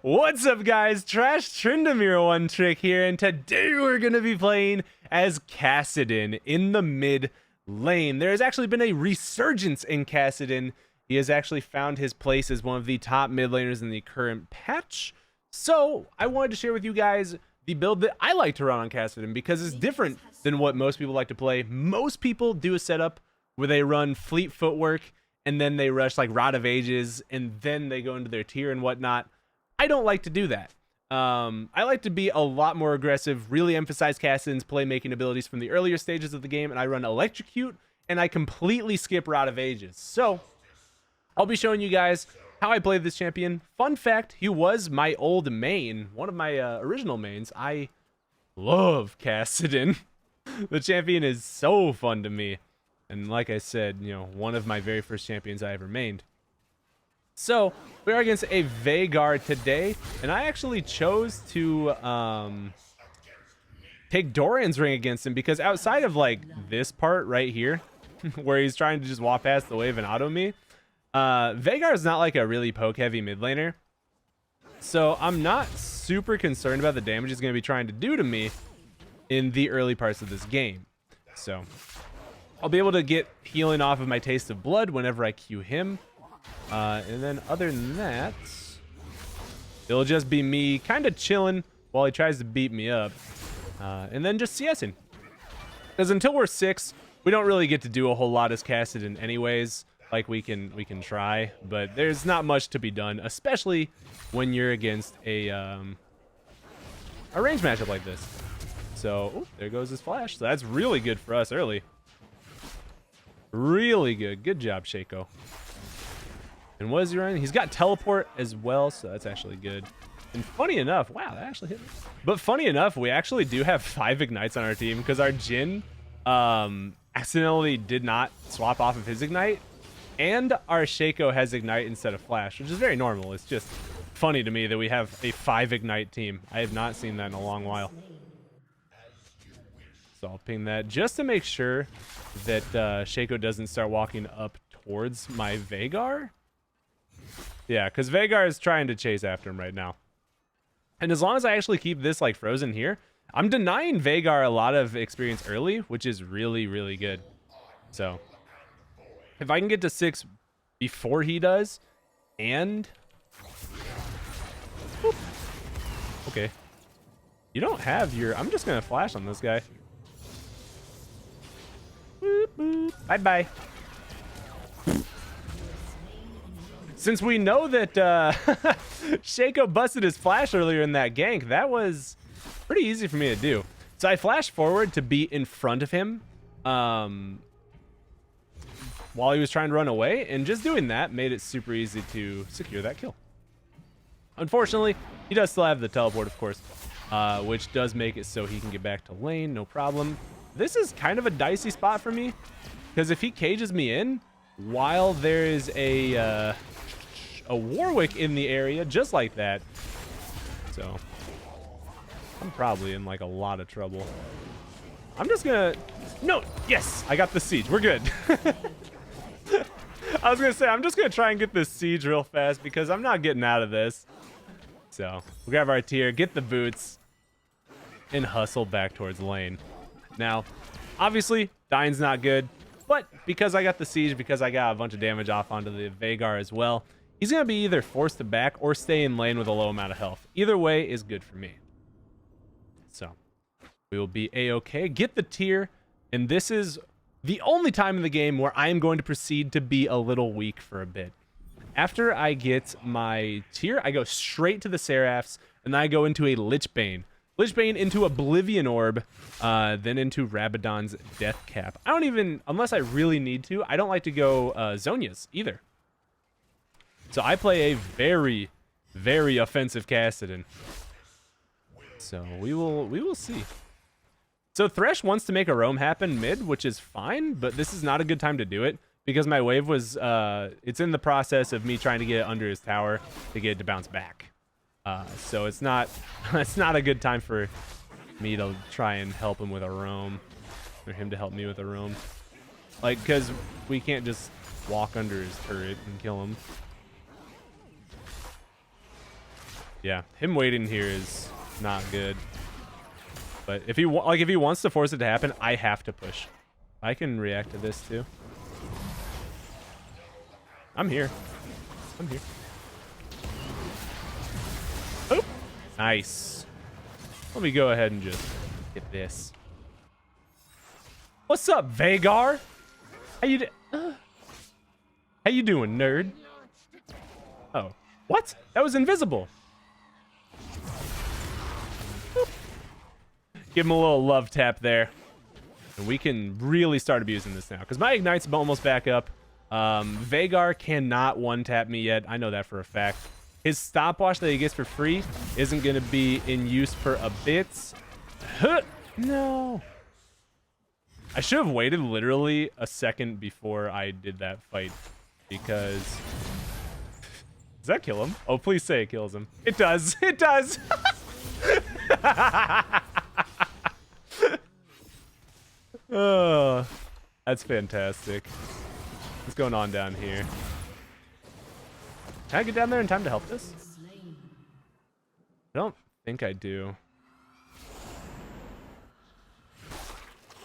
What's up, guys? Trash Tryndamere One Trick here, and today we're going to be playing as Kassadin in the mid lane. There has actually been a resurgence in Kassadin. He has actually found his place as one of the top mid laners in the current patch. So I wanted to share with you guys the build that I like to run on Kassadin because it's different than what most people like to play. Most people do a setup where they run fleet footwork and then they rush like Rod of Ages and then they go into their tier and whatnot. I don't like to do that. I like to be a lot more aggressive, really emphasize Kassadin's playmaking abilities from the earlier stages of the game, and I run Electrocute, and I completely skip Rod of Ages. So, I'll be showing you guys how I played this champion. Fun fact, he was my old main, one of my original mains. I love Kassadin. The champion is so fun to me. And like I said, you know, one of my very first champions I ever mained. So, we are against a Veigar today, and I actually chose to take Doran's ring against him because outside of like this part right here, where he's trying to just walk past the wave and auto me, Veigar is not like a really poke heavy mid laner. So I'm not super concerned about the damage he's going to be trying to do to me in the early parts of this game. So I'll be able to get healing off of my Taste of Blood whenever I Q him. And then other than that, it'll just be me kind of chilling while he tries to beat me up. And then just CSing. Because until we're 6, we don't really get to do a whole lot as Kassadin anyways. Like we can try, but there's not much to be done, especially when you're against a range matchup like this. So, ooh, there goes his flash. So that's really good for us early. Really good. Good job, Shaco. And what is he running? He's got teleport as well, so that's actually good. And funny enough, wow, that actually hit me. But funny enough, we actually do have 5 ignites on our team because our Jhin accidentally did not swap off of his ignite. And our Shaco has ignite instead of flash, which is very normal. It's just funny to me that we have a 5 ignite team. I have not seen that in a long while. So I'll ping that just to make sure that Shaco doesn't start walking up towards my Veigar. Yeah, because Veigar is trying to chase after him right now. And as long as I actually keep this like frozen here, I'm denying Veigar a lot of experience early, which is really, really good. So if I can get to 6 before he does, and whoop. Okay, you don't have your, I'm just gonna flash on this guy. Bye bye. Since we know that Shaco busted his flash earlier in that gank, that was pretty easy for me to do. So I flashed forward to be in front of him while he was trying to run away, and just doing that made it super easy to secure that kill. Unfortunately, he does still have the teleport, of course, which does make it so he can get back to lane, no problem. This is kind of a dicey spot for me, because if he cages me in while there is a Warwick in the area, just like that, so I'm probably in like a lot of trouble. I'm just gonna, no, yes, I got the siege, we're good. I was gonna say, I'm just gonna try and get this siege real fast because I'm not getting out of this. So we'll grab our tier, get the boots, and hustle back towards lane. Now, obviously, dying's not good, but because I got the siege, because I got a bunch of damage off onto the Veigar as well, he's going to be either forced to back or stay in lane with a low amount of health. Either way is good for me. So, we will be A-okay. Get the tier, and this is the only time in the game where I am going to proceed to be a little weak for a bit. After I get my tier, I go straight to the Seraphs, and then I go into a Lichbane. Lichbane into Oblivion Orb, then into Rabadon's Death Cap. I don't even, unless I really need to, I don't like to go Zhonya's either. So I play a very, very offensive Kassadin. So we will see. So Thresh wants to make a roam happen mid, which is fine, but this is not a good time to do it because my wave was, it's in the process of me trying to get it under his tower to get it to bounce back. So it's not a good time for me to try and help him with a roam, or him to help me with a roam. Like, because we can't just walk under his turret and kill him. Yeah, him waiting here is not good. But if he wants to force it to happen, I have to push. I can react to this too. I'm here. I'm here. Oh, nice. Let me go ahead and just get this. What's up, Vagar? How you doing, nerd? Oh, what? That was invisible. Boop. Give him a little love tap there. And we can really start abusing this now, because my Ignite's almost back up. Vagar cannot one-tap me yet. I know that for a fact. His stopwatch that he gets for free isn't going to be in use for a bit. Huh. No. I should have waited literally a second before I did that fight, because... Does that kill him? Oh, please say it kills him. It does. It does. Oh, that's fantastic. What's going on down here? Can I get down there in time to help this? I don't think I do.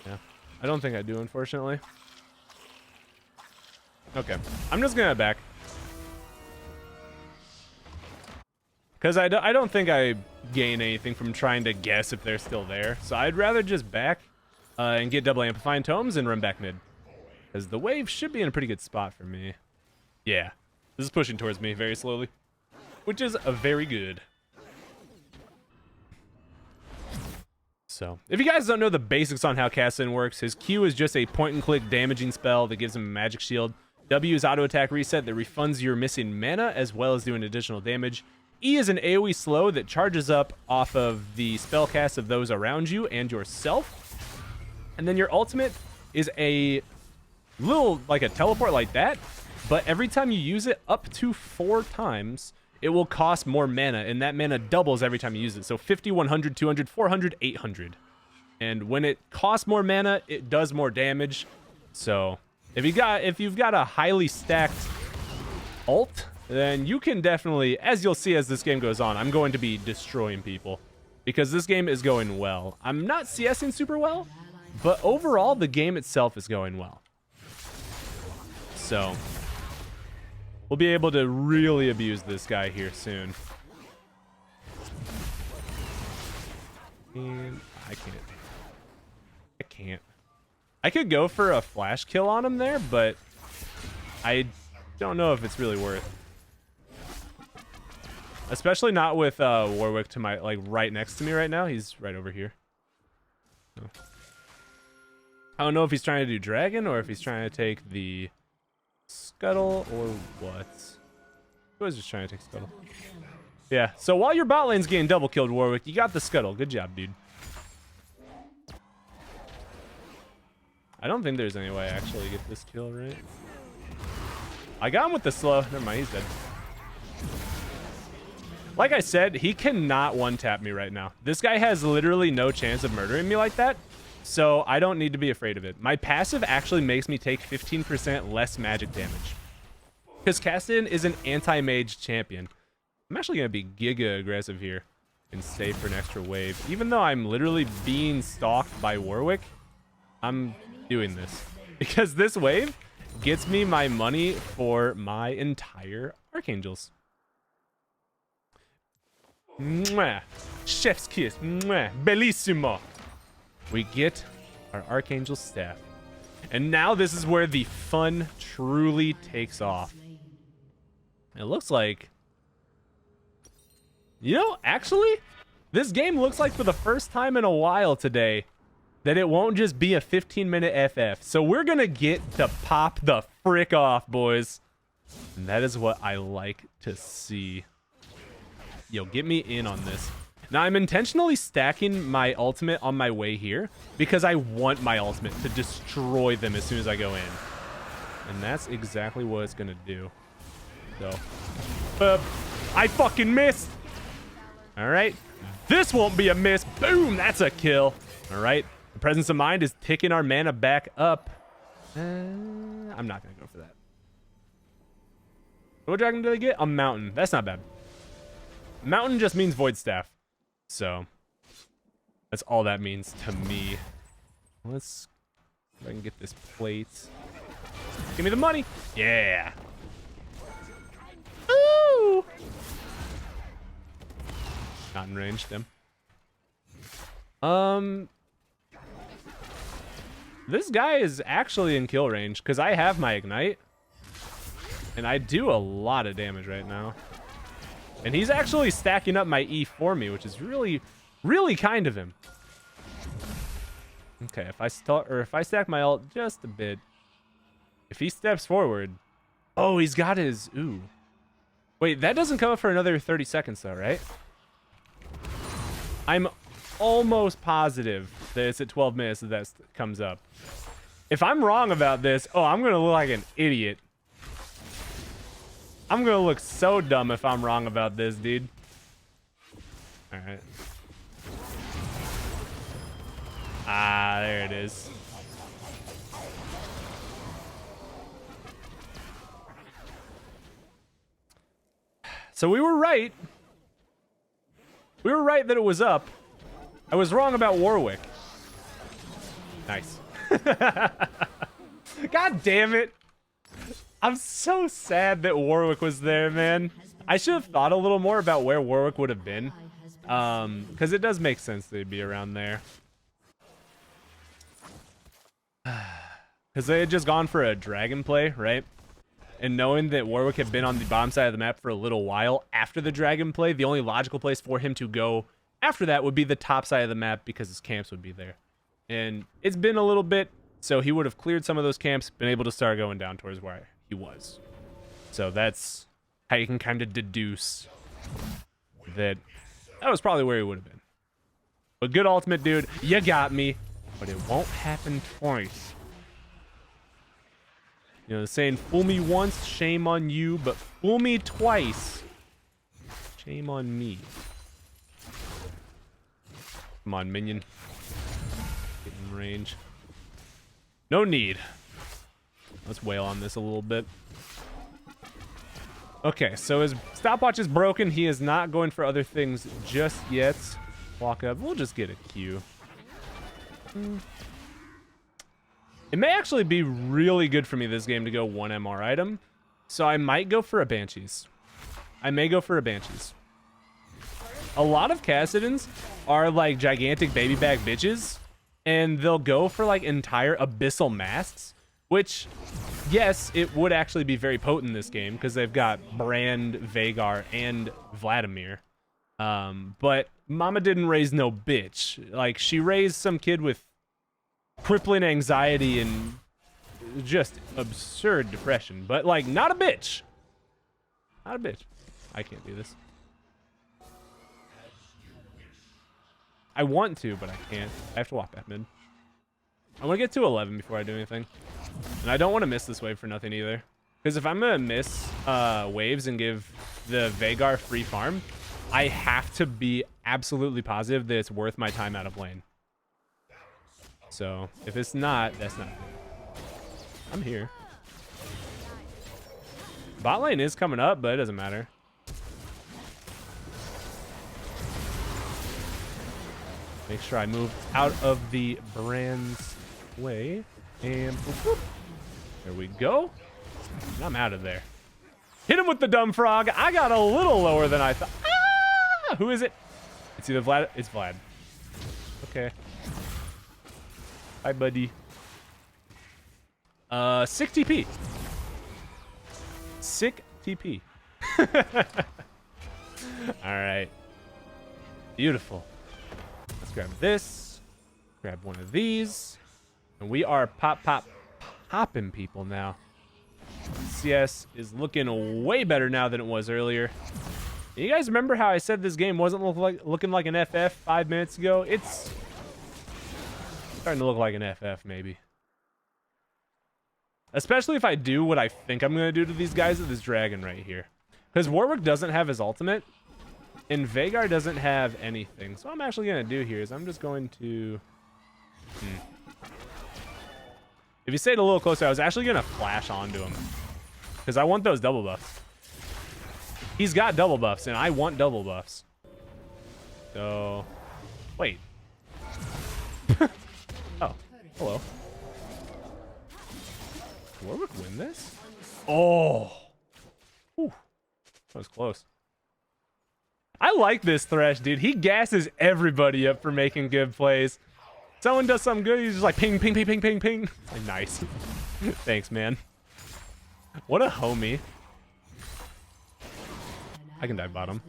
Yeah, I don't think I do, unfortunately. Okay, I'm just gonna back. Because I don't think I gain anything from trying to guess if they're still there. So I'd rather just back and get double amplifying tomes and run back mid. Because the wave should be in a pretty good spot for me. Yeah, this is pushing towards me very slowly, which is very good. So, if you guys don't know the basics on how Kassadin works, his Q is just a point-and-click damaging spell that gives him a magic shield. W is auto-attack reset that refunds your missing mana, as well as doing additional damage. E is an AoE slow that charges up off of the spell cast of those around you and yourself. And then your ultimate is a little, like a teleport like that, but every time you use it up to 4 times, it will cost more mana, and that mana doubles every time you use it. So 50, 100, 200, 400, 800. And when it costs more mana, it does more damage. So if you've got a highly stacked ult, then you can definitely, as you'll see as this game goes on, I'm going to be destroying people because this game is going well. I'm not CSing super well, but overall the game itself is going well. So we'll be able to really abuse this guy here soon. And I can't. I could go for a flash kill on him there, but I don't know if it's really worth. Especially not with Warwick to my, like, right next to me right now. He's right over here. So. I don't know if he's trying to do dragon or if he's trying to take the scuttle or what. He was just trying to take scuttle. Yeah, so while your bot lane's getting double killed, Warwick, you got the scuttle. Good job, dude. I don't think there's any way I actually get this kill, right? I got him with the slow. Never mind, he's dead. Like I said, he cannot one-tap me right now. This guy has literally no chance of murdering me like that, so I don't need to be afraid of it. My passive actually makes me take 15% less magic damage. Because Kassadin is an anti-mage champion. I'm actually going to be giga aggressive here and save for an extra wave. Even though I'm literally being stalked by Warwick, I'm doing this. Because this wave gets me my money for my entire Archangels. Mwah. Chef's kiss. Mwah. Bellissimo. We get our Archangel staff. And now this is where the fun truly takes off. It looks like... You know, actually, this game looks like for the first time in a while today that it won't just be a 15-minute FF. So we're going to get to pop the frick off, boys. And that is what I like to see. Yo, get me in on this. Now, I'm intentionally stacking my ultimate on my way here because I want my ultimate to destroy them as soon as I go in. And that's exactly what it's going to do. So, I fucking missed. All right. This won't be a miss. Boom, that's a kill. All right. The presence of mind is ticking our mana back up. I'm not going to go for that. What dragon did I get? A mountain. That's not bad. Mountain just means void staff. So that's all that means to me. Let's see if I can get this plate. Give me the money. Yeah. Ooh. Not in range, them. This guy is actually in kill range because I have my ignite. And I do a lot of damage right now. And he's actually stacking up my E for me, which is really, really kind of him. Okay, if I stack my ult just a bit. If he steps forward. Oh, he's got his ooh. Wait, that doesn't come up for another 30 seconds though, right? I'm almost positive that it's at 12 minutes that comes up. If I'm wrong about this, oh, I'm gonna look like an idiot. I'm gonna look so dumb if I'm wrong about this, dude. All right. Ah, there it is. So we were right. We were right that it was up. I was wrong about Warwick. Nice. God damn it. I'm so sad that Warwick was there, man. I should have thought a little more about where Warwick would have been. Because it does make sense that he'd be around there. Because they had just gone for a dragon play, right? And knowing that Warwick had been on the bottom side of the map for a little while after the dragon play, the only logical place for him to go after that would be the top side of the map because his camps would be there. And it's been a little bit, so he would have cleared some of those camps, been able to start going down towards where he was. So that's how you can kind of deduce that was probably where he would have been. But good ultimate, dude. You got me. But it won't happen twice. You know, the saying, fool me once, shame on you, but fool me twice, shame on me. Come on, minion. Get in range. No need. Let's wail on this a little bit. Okay, so his stopwatch is broken. He is not going for other things just yet. Walk up. We'll just get a Q. It may actually be really good for me this game to go one MR item. So I might go for a Banshees. I may go for a Banshees. A lot of Kassadins are like gigantic baby bag bitches. And they'll go for like entire abyssal masks. Which, yes, it would actually be very potent in this game. Because they've got Brand, Veigar, and Vladimir. But Mama didn't raise no bitch. Like, she raised some kid with crippling anxiety and just absurd depression, but like not a bitch. Not a bitch. I can't do this. I want to, but I can't. I have to walk that mid. I want to get to 11 before I do anything. And I don't want to miss this wave for nothing either. Because if I'm going to miss waves and give the Veigar free farm, I have to be absolutely positive that it's worth my time out of lane. So, if it's not, that's not good. I'm here. Bot lane is coming up, but it doesn't matter. Make sure I move out of the Brand's way. And boop, boop. There we go. And I'm out of there. Hit him with the dumb frog. I got a little lower than I thought. Ah! Who is it? It's either Vlad. It's Vlad. Okay. Hi, buddy. 6 TP. Sick TP. All right. Beautiful. Let's grab this. Grab one of these. And we are popping people now. CS is looking way better now than it was earlier. You guys remember how I said this game wasn't looking like an FF 5 minutes ago? It's starting to look like an FF, maybe. Especially if I do what I think I'm going to do to these guys with this dragon right here. Because Warwick doesn't have his ultimate. And Veigar doesn't have anything. So what I'm actually going to do here is I'm just going to... If you stayed a little closer, I was actually going to flash onto him. Because I want those double buffs. He's got double buffs, and I want double buffs. So, wait. Oh, hello. Warwick win this? Oh. Whew. That was close. I like this Thresh, dude. He gasses everybody up for making good plays. Someone does something good, he's just like ping, ping, ping, ping, ping, ping. Like, nice. Thanks, man. What a homie. I can dive bottom.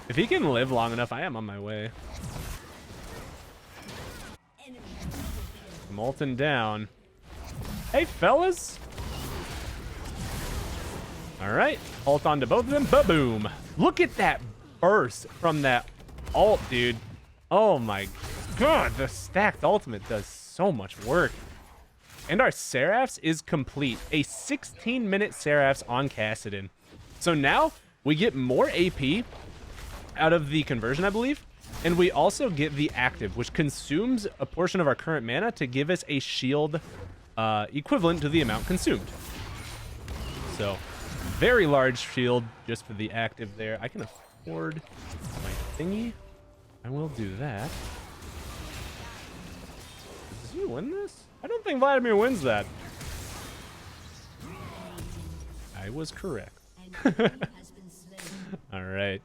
If he can live long enough, I am on my way. Molten down. Hey, fellas. All right. Ult onto both of them. Ba-boom. Look at that burst from that ult, dude. Oh, my God. The stacked ultimate does so much work. And our Seraphs is complete. A 16-minute Seraphs on Kassadin. So now we get more AP out of the conversion, I believe. And we also get the active, which consumes a portion of our current mana to give us a shield equivalent to the amount consumed. So, very large shield just for the active there. I can afford my thingy. I will do that. Does he win this? I don't think Vladimir wins that. I was correct. All right.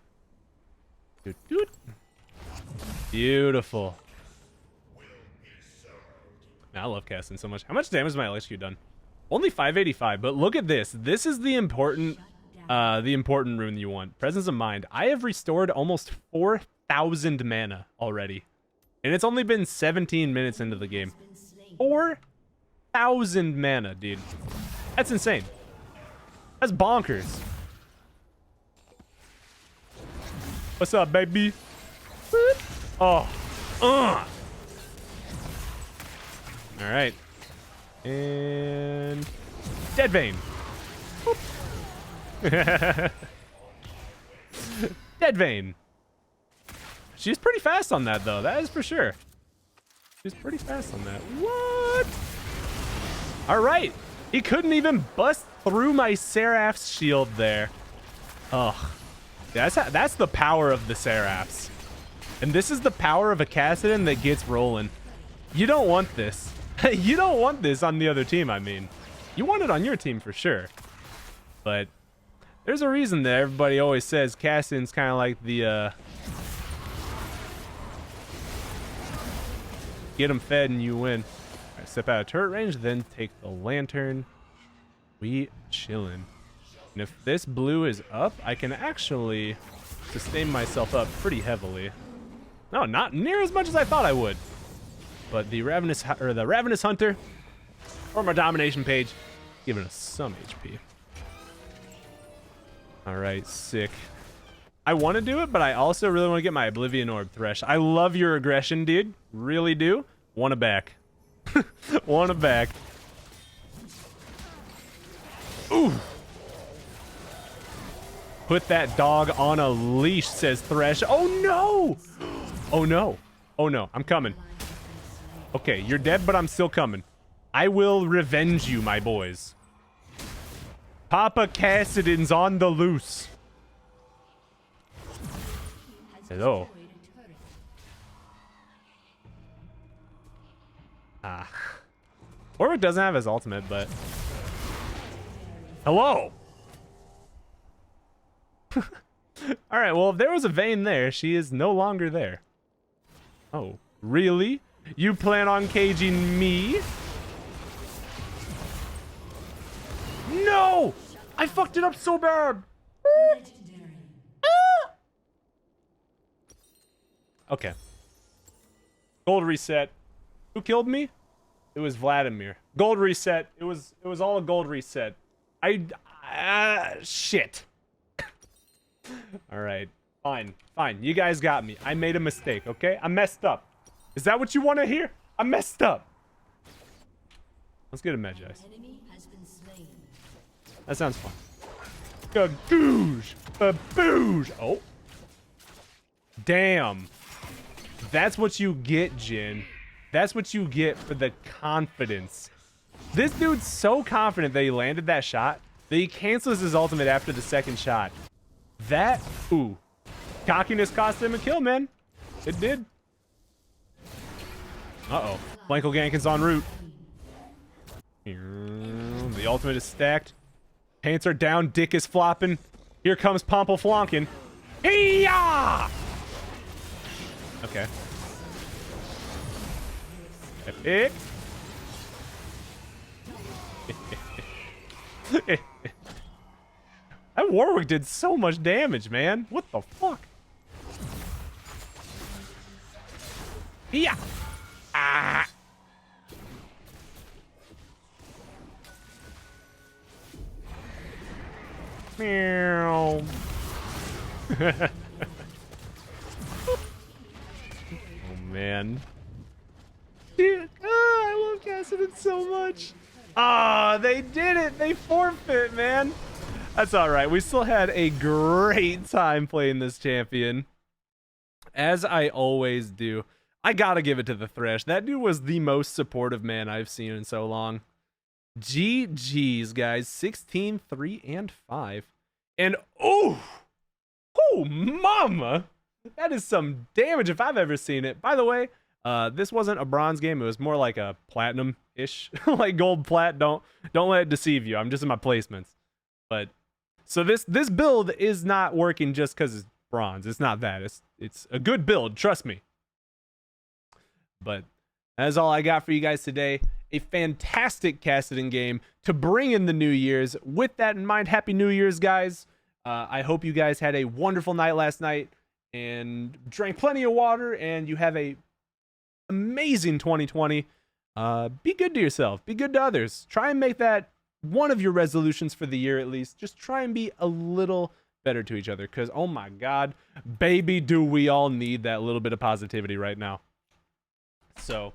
Doot, doot. Beautiful. Man, I love casting so much. How much damage has my Electrocute done? Only 585, but look at this. This is the important rune you want. Presence of Mind. I have restored almost 4,000 mana already. And it's only been 17 minutes into the game. 4,000 mana, dude. That's insane. That's bonkers. What's up, baby? Oh. All right. And Dead Vein. Dead Vein. She's pretty fast on that, though. That is for sure. She's pretty fast on that. What? All right. He couldn't even bust through my Seraph's shield there. Ugh. That's the power of the Seraphs. And this is the power of a Kassadin that gets rolling. You don't want this. You don't want this on the other team, I mean. You want it on your team for sure. But there's a reason that everybody always says Kassadin's kind of like the... get them fed and you win. All right, step out of turret range, then take the lantern. We chillin'. And if this blue is up, I can actually sustain myself up pretty heavily. No, not near as much as I thought I would. But the ravenous hunter from our domination page, giving us some HP. All right, sick. I want to do it, but I also really want to get my Oblivion Orb, Thresh. I love your aggression, dude. Really do. Want it back. Want it back. Ooh. Put that dog on a leash, says Thresh. Oh, no. Oh, no. Oh, no. I'm coming. Okay, you're dead, but I'm still coming. I will revenge you, my boys. Papa Kassadin's on the loose. Hello. Ah. Warwick doesn't have his ultimate, but... Hello! Alright, well, if there was a vein there, she is no longer there. Oh, really? You plan on caging me? No! I fucked it up so bad! Okay. Gold reset. Who killed me? It was Vladimir. Gold reset. It was all a gold reset. Shit. All right. Fine. Fine. You guys got me. I made a mistake, okay? I messed up. Is that what you want to hear? I messed up. Let's get a Magi. That sounds fun. Gagoosh. Baboosh. Oh. Damn. That's what you get, Jin. That's what you get for the confidence. This dude's so confident that he landed that shot He cancels his ultimate after the second shot. That, ooh. Cockiness cost him a kill, man. It did. Uh-oh. Blanko Gankin's en route. The ultimate is stacked. Pants are down. Dick is flopping. Here comes Pompo flonking. Hey-ya! Okay. Epic. That Warwick did so much damage, man. What the fuck? Yeah. Ah. Meow. Oh man. Dude, I love Kassadin so much. Ah, they did it. They forfeit, man. That's all right. We still had a great time playing this champion. As I always do. I gotta give it to the Thresh. That dude was the most supportive man I've seen in so long. GG's, guys. 16, 3, and 5. And, oh, mama. That is some damage if I've ever seen it. By the way, this wasn't a bronze game. It was more like a platinum-ish. Like gold plat. Don't let it deceive you. I'm just in my placements. But, so this build is not working just because it's bronze. It's not that. It's a good build. Trust me. But that's all I got for you guys today. A fantastic Kassadin game to bring in the New Year's. With that in mind, Happy New Year's, guys. I hope you guys had a wonderful night last night and drank plenty of water, and you have a amazing 2020. Be good to yourself. Be good to others. Try and make that one of your resolutions for the year at least. Just try and be a little better to each other, because, oh my God, baby, do we all need that little bit of positivity right now. So,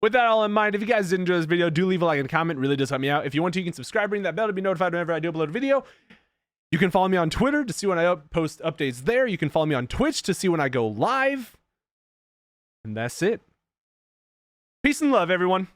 with that all in mind, if you guys did enjoy this video, do leave a like and comment. It really does help me out. If you want to, you can subscribe, ring that bell to be notified whenever I do upload a video. You can follow me on Twitter to see when I post updates there. You can follow me on Twitch to see when I go live. And that's it. Peace and love, everyone.